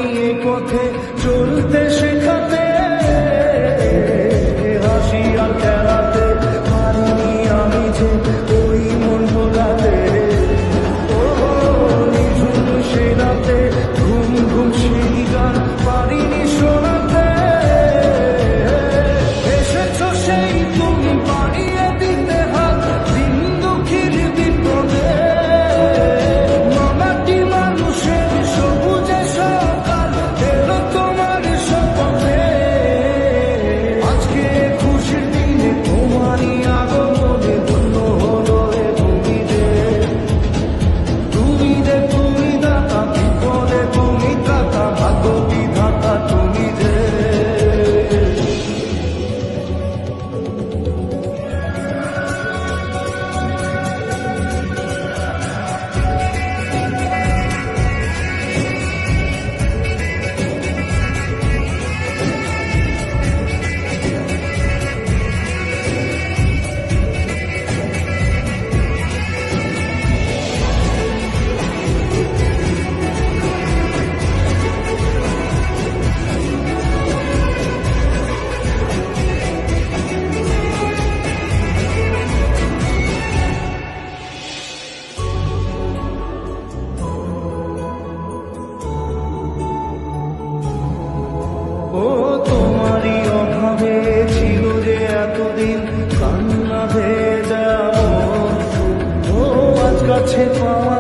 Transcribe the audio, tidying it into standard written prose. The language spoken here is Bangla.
নিয়ে পথে চলতে শেখাতে, হাসি আর খেলাতে পারিনি আমি যে ওই মন ভোলাতে। ও নিঝুম সে রাতে ঘুম ঘুম সেই গান পারিনি শোনাতে। এসেছো সেই তুমি বাড়িয়ে দিতে হাত দিন দুঃখীর বিপদে। মামাটি মানুষের সবুজে সকাল এলো তোমার শপথে। আজকে খুশির দিনে তোমারই আগমনে ধন্য হলো এ তুমি যে। তুমি দাতা বিপদে তুমি দাতা ভাগ্য বিধাতা তুমি যে। ও তোমারই অভাবে ছিল যে এতদিন কান্না ভেজা। ও আজ কাছে পাওয়া